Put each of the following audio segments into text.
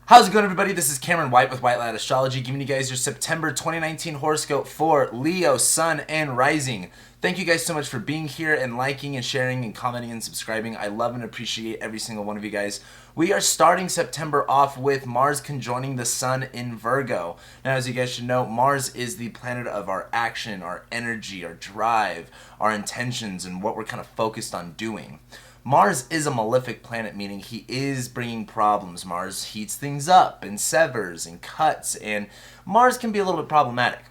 How's it going, everybody? This is Cameron White with White Light Astrology, giving you guys your September 2019 horoscope for Leo, Sun, and Rising. Thank you guys so much for being here and liking and sharing and commenting and subscribing. I love and appreciate every single one of you guys. We are starting September off with Mars conjoining the Sun in Virgo. Now, as you guys should know, Mars is the planet of our action, our energy, our drive, our intentions, and what we're kind of focused on doing. Mars is a malefic planet, meaning he is bringing problems. Mars heats things up and severs and cuts, and Mars can be a little bit problematic.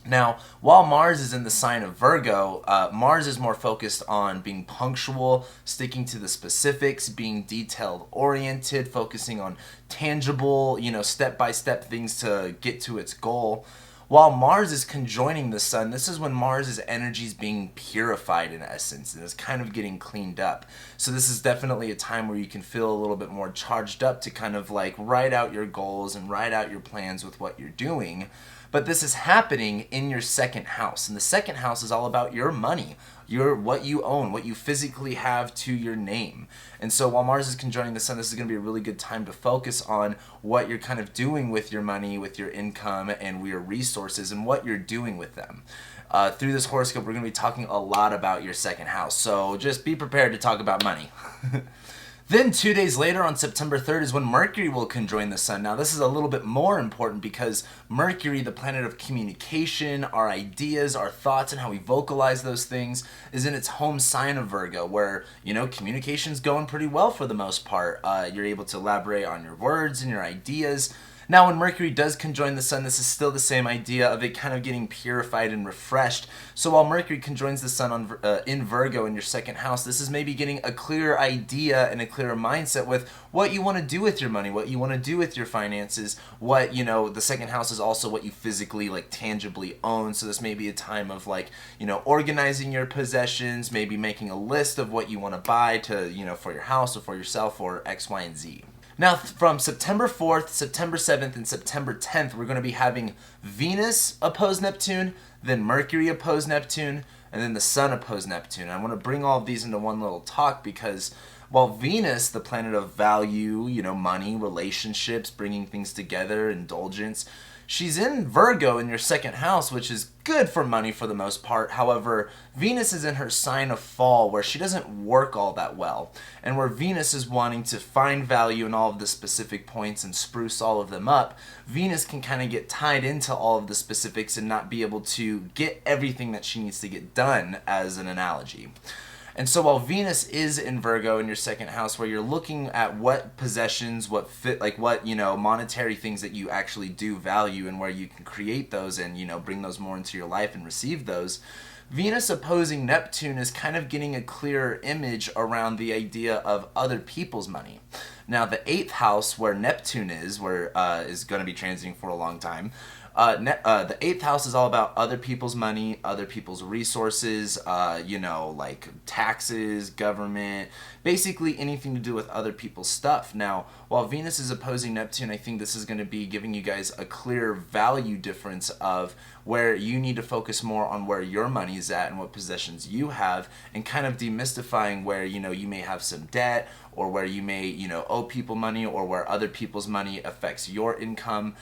Now, while Mars is in the sign of Virgo, Mars is more focused on being punctual, sticking to the specifics, being detail-oriented, focusing on tangible, step-by-step things to get to its goal. While Mars is conjoining the Sun, this is when Mars' energy is being purified in essence and is kind of getting cleaned up. So this is definitely a time where you can feel a little bit more charged up to kind of like write out your goals and write out your plans with what you're doing. But this is happening in your second house. And the second house is all about your money, what you own, what you physically have to your name. And so while Mars is conjoining the Sun, this is going to be a really good time to focus on what you're kind of doing with your money, with your income, and your resources, and what you're doing with them. Through this horoscope, we're going to be talking a lot about your second house. So just be prepared to talk about money. Then 2 days later, on September 3rd, is when Mercury will conjoin the Sun. Now, this is a little bit more important because Mercury, the planet of communication, our ideas, our thoughts, and how we vocalize those things, is in its home sign of Virgo, where, communication's going pretty well for the most part. You're able to elaborate on your words and your ideas. Now, when Mercury does conjoin the Sun, this is still the same idea of it kind of getting purified and refreshed. So while Mercury conjoins the Sun in Virgo in your second house, this is maybe getting a clearer idea and a clearer mindset with what you want to do with your money, what you want to do with your finances, what, the second house is also what you physically, tangibly own. So this may be a time of, organizing your possessions, maybe making a list of what you want to buy to, for your house or for yourself or X, Y, and Z. Now, from September 4th, September 7th, and September 10th, we're going to be having Venus oppose Neptune, then Mercury oppose Neptune, and then the Sun oppose Neptune. And I want to bring all of these into one little talk because while Venus, the planet of value, money, relationships, bringing things together, indulgence, she's in Virgo in your second house, which is good for money for the most part. However, Venus is in her sign of fall, where she doesn't work all that well, and where Venus is wanting to find value in all of the specific points and spruce all of them up. Venus can kind of get tied into all of the specifics and not be able to get everything that she needs to get done, as an analogy. And so while Venus is in Virgo in your second house, where you're looking at what possessions, what monetary things that you actually do value and where you can create those and, bring those more into your life and receive those, Venus opposing Neptune is kind of getting a clearer image around the idea of other people's money. Now, the 8th house, where Neptune is, where is going to be transiting for a long time, the 8th house is all about other people's money, other people's resources, like taxes, government, basically anything to do with other people's stuff. Now, while Venus is opposing Neptune, I think this is going to be giving you guys a clear value difference of where you need to focus more on where your money is at and what possessions you have, and kind of demystifying where, you may have some debt, or where you may, owe people money, or where other people's money affects your income.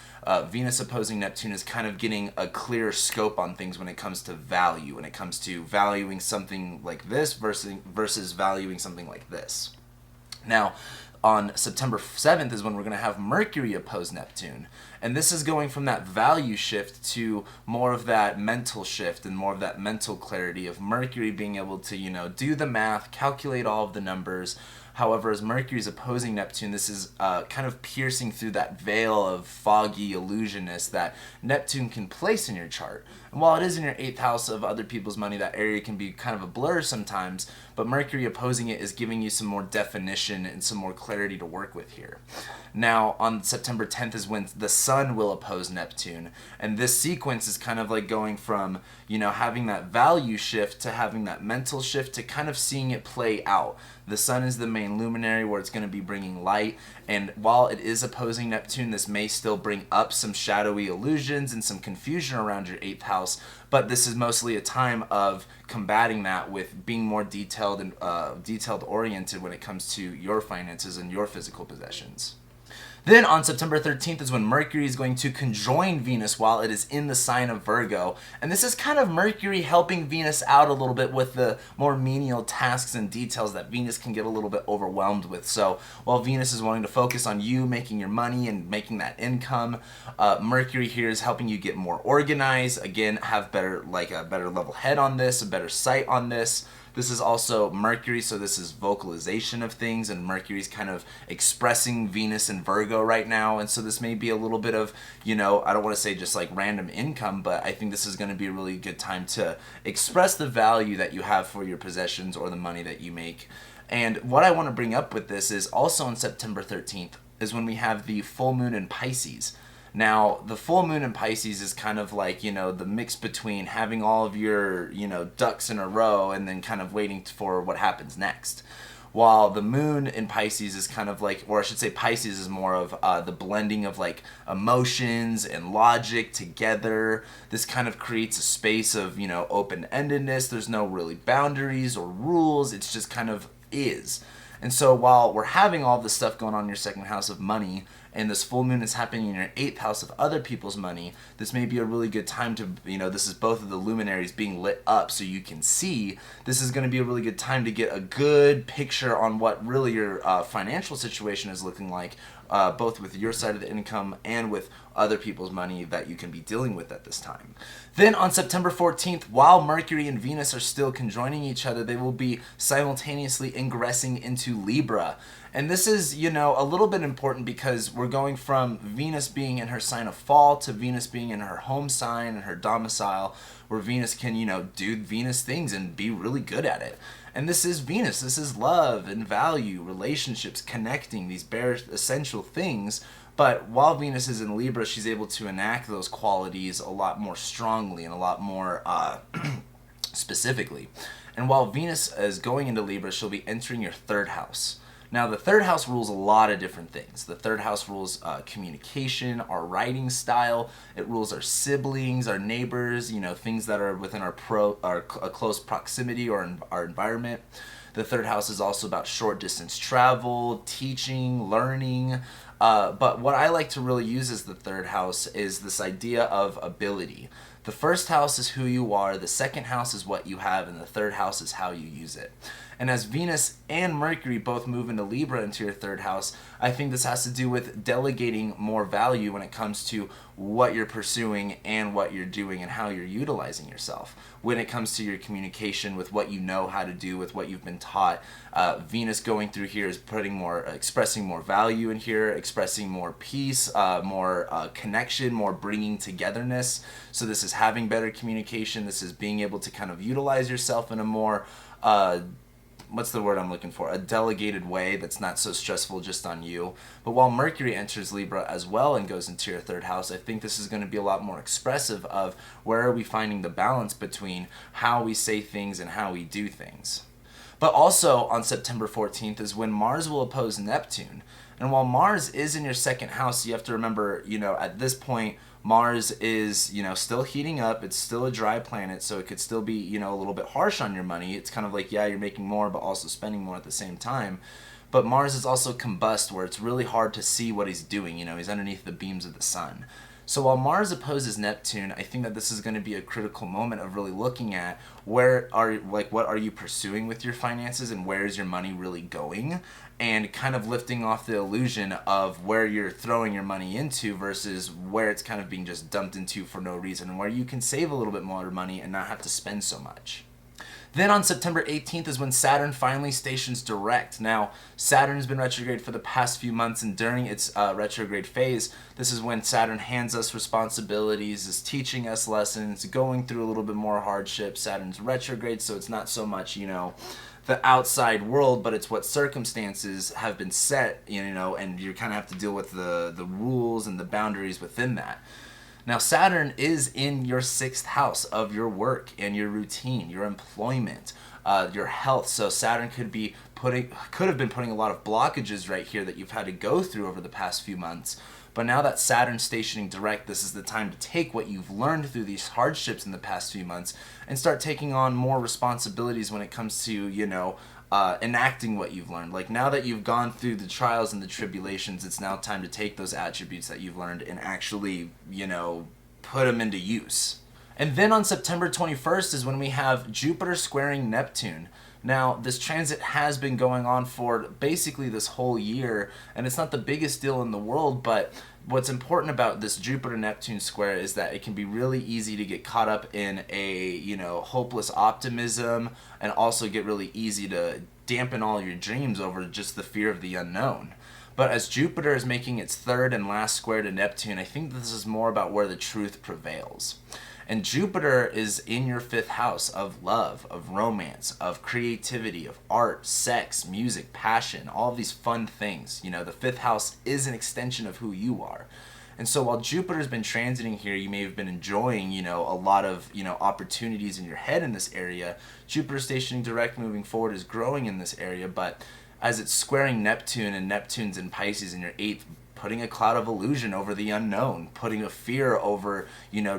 Venus opposing Neptune is kind of getting a clear scope on things when it comes to value, when it comes to valuing something like this versus valuing something like this. Now, on September 7th is when we're going to have Mercury oppose Neptune. And this is going from that value shift to more of that mental shift and more of that mental clarity of Mercury being able to, do the math, calculate all of the numbers. However, as Mercury is opposing Neptune, this is kind of piercing through that veil of foggy illusionness that Neptune can place in your chart. And while it is in your 8th house of other people's money, that area can be kind of a blur sometimes, but Mercury opposing it is giving you some more definition and some more clarity to work with here. Now, on September 10th is when the Sun will oppose Neptune, and this sequence is kind of like going from, having that value shift to having that mental shift to kind of seeing it play out. The Sun is the main luminary where it's going to be bringing light, and while it is opposing Neptune, this may still bring up some shadowy illusions and some confusion around your 8th house, but this is mostly a time of combating that with being more detailed and detailed oriented when it comes to your finances and your physical possessions. Then on September 13th is when Mercury is going to conjoin Venus while it is in the sign of Virgo. And this is kind of Mercury helping Venus out a little bit with the more menial tasks and details that Venus can get a little bit overwhelmed with. So while Venus is wanting to focus on you making your money and making that income, Mercury here is helping you get more organized. Again, have a better level head on this, a better sight on this. This is also Mercury, so this is vocalization of things, and Mercury's kind of expressing Venus and Virgo right now, and so this may be a little bit of, I don't want to say just like random income, but I think this is going to be a really good time to express the value that you have for your possessions or the money that you make. And what I want to bring up with this is also on September 13th is when we have the full moon in Pisces. Now, the full moon in Pisces is kind of like, the mix between having all of your, ducks in a row and then kind of waiting for what happens next. While the moon in Pisces is kind of like, or I should say Pisces is more of the blending of like emotions and logic together. This kind of creates a space of, open-endedness. There's no really boundaries or rules. It's just kind of is. And so while we're having all this stuff going on in your second house of money, and this full moon is happening in your 8th house of other people's money, this may be a really good time to, this is both of the luminaries being lit up so you can see. This is going to be a really good time to get a good picture on what really your financial situation is looking like, both with your side of the income and with other people's money that you can be dealing with at this time. Then on September 14th, while Mercury and Venus are still conjoining each other, they will be simultaneously ingressing into Libra. And this is, a little bit important because we're going from Venus being in her sign of fall to Venus being in her home sign and her domicile, where Venus can, do Venus things and be really good at it. And this is Venus. This is love and value, relationships, connecting, these bare essential things. But while Venus is in Libra, she's able to enact those qualities a lot more strongly and a lot more specifically. And while Venus is going into Libra, she'll be entering your 3rd house. Now, the 3rd house rules a lot of different things. The 3rd house rules communication, our writing style. It rules our siblings, our neighbors, things that are within our close proximity or our environment. The 3rd house is also about short distance travel, teaching, learning. But what I like to really use as the 3rd house is this idea of ability. The 1st house is who you are, the 2nd house is what you have, and the 3rd house is how you use it. And as Venus and Mercury both move into Libra into your 3rd house, I think this has to do with delegating more value when it comes to what you're pursuing and what you're doing and how you're utilizing yourself. When it comes to your communication with what you know how to do, with what you've been taught, Venus going through here is expressing more value in here, expressing more peace, more connection, more bringing togetherness. So this is having better communication. This is being able to kind of utilize yourself in a more what's the word I'm looking for? A delegated way that's not so stressful just on you. But while Mercury enters Libra as well and goes into your 3rd house, I think this is going to be a lot more expressive of where are we finding the balance between how we say things and how we do things. But also on September 14th is when Mars will oppose Neptune. And while Mars is in your 2nd house, you have to remember, at this point, Mars is, still heating up. It's still a dry planet, so it could still be, a little bit harsh on your money. It's kind of like, yeah, you're making more, but also spending more at the same time. But Mars is also combust, where it's really hard to see what he's doing. He's underneath the beams of the sun. So while Mars opposes Neptune, I think that this is going to be a critical moment of really looking at what are you pursuing with your finances and where is your money really going, and kind of lifting off the illusion of where you're throwing your money into versus where it's kind of being just dumped into for no reason, and where you can save a little bit more money and not have to spend so much. Then on September 18th is when Saturn finally stations direct. Now, Saturn's been retrograde for the past few months, and during its retrograde phase, this is when Saturn hands us responsibilities, is teaching us lessons, going through a little bit more hardship. Saturn's retrograde, so it's not so much, the outside world, but it's what circumstances have been set, and you kind of have to deal with the rules and the boundaries within that. Now, Saturn is in your 6th house of your work and your routine, your employment, your health. So Saturn could have been putting a lot of blockages right here that you've had to go through over the past few months. But now that Saturn's stationing direct, this is the time to take what you've learned through these hardships in the past few months and start taking on more responsibilities when it comes to, enacting what you've learned. Like, now that you've gone through the trials and the tribulations, it's now time to take those attributes that you've learned and actually, put them into use. And then on September 21st is when we have Jupiter squaring Neptune. Now, this transit has been going on for basically this whole year, and it's not the biggest deal in the world, but what's important about this Jupiter-Neptune square is that it can be really easy to get caught up in a, hopeless optimism, and also get really easy to dampen all your dreams over just the fear of the unknown. But as Jupiter is making its third and last square to Neptune, I think this is more about where the truth prevails. And Jupiter is in your fifth house of love, of romance, of creativity, of art, sex, music, passion, all of these fun things. The fifth house is an extension of who you are. And so while Jupiter's been transiting here, you may have been enjoying, a lot of, opportunities in your head in this area. Jupiter stationing direct moving forward is growing in this area, but as it's squaring Neptune, and Neptune's in Pisces in your eighth, putting a cloud of illusion over the unknown, putting a fear over,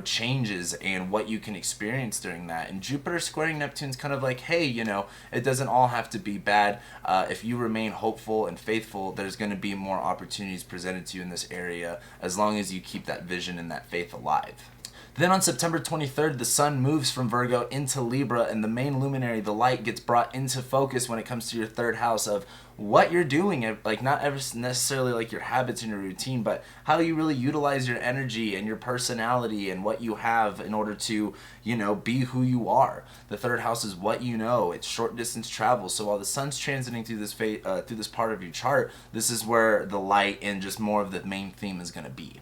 changes and what you can experience during that. And Jupiter squaring Neptune's kind of like, hey, it doesn't all have to be bad. If you remain hopeful and faithful, there's going to be more opportunities presented to you in this area, as long as you keep that vision and that faith alive. Then on September 23rd, the sun moves from Virgo into Libra, and the main luminary, the light, gets brought into focus when it comes to your third house of what you're doing, like not ever necessarily like your habits and your routine, but how you really utilize your energy and your personality and what you have in order to, be who you are. The third house is what you know. It's short distance travel. So while the sun's transiting through this part of your chart, this is where the light and just more of the main theme is going to be.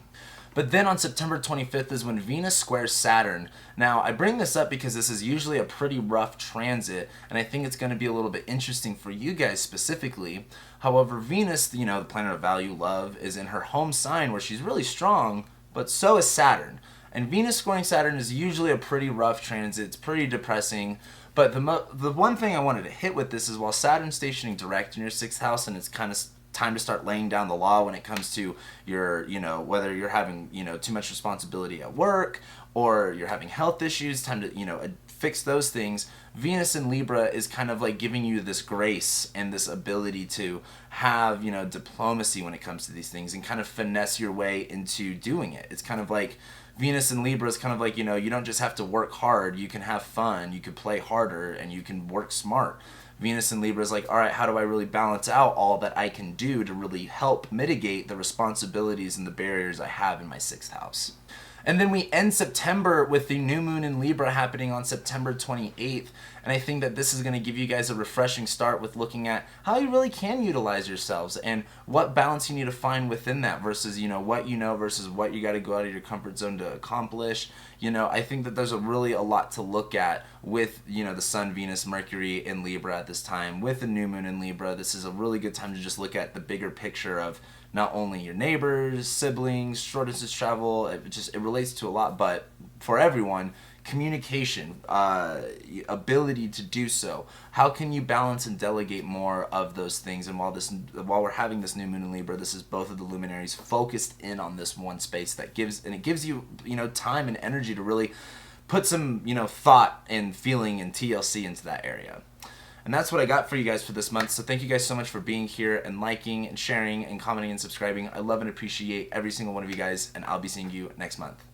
But then on September 25th is when Venus squares Saturn. Now, I bring this up because this is usually a pretty rough transit, and I think it's going to be a little bit interesting for you guys specifically. However, Venus, the planet of value, love, is in her home sign where she's really strong, but so is Saturn. And Venus squaring Saturn is usually a pretty rough transit. It's pretty depressing. But the one thing I wanted to hit with this is while Saturn's stationing direct in your sixth house, and it's kind of time to start laying down the law when it comes to your, whether you're having, too much responsibility at work or you're having health issues, time to, fix those things. Venus in Libra is kind of like giving you this grace and this ability to have, diplomacy when it comes to these things and kind of finesse your way into doing it. It's kind of like Venus in Libra is kind of like, you don't just have to work hard. You can have fun, you can play harder, and you can work smart. Venus in Libra is like, all right, how do I really balance out all that I can do to really help mitigate the responsibilities and the barriers I have in my sixth house? And then we end September with the new moon in Libra happening on September 28th. And I think that this is going to give you guys a refreshing start with looking at how you really can utilize yourselves and what balance you need to find within that versus, what versus what you got to go out of your comfort zone to accomplish. I think that there's really a lot to look at with, the Sun, Venus, Mercury in Libra at this time. With the new moon in Libra, this is a really good time to just look at the bigger picture of not only your neighbors, siblings, short distance travel. It relates to a lot, but for everyone, communication, ability to do so. How can you balance and delegate more of those things? And while we're having this new moon in Libra, this is both of the luminaries focused in on this one space that gives you, time and energy to really put some, thought and feeling and TLC into that area. And that's what I got for you guys for this month. So thank you guys so much for being here and liking and sharing and commenting and subscribing. I love and appreciate every single one of you guys, and I'll be seeing you next month.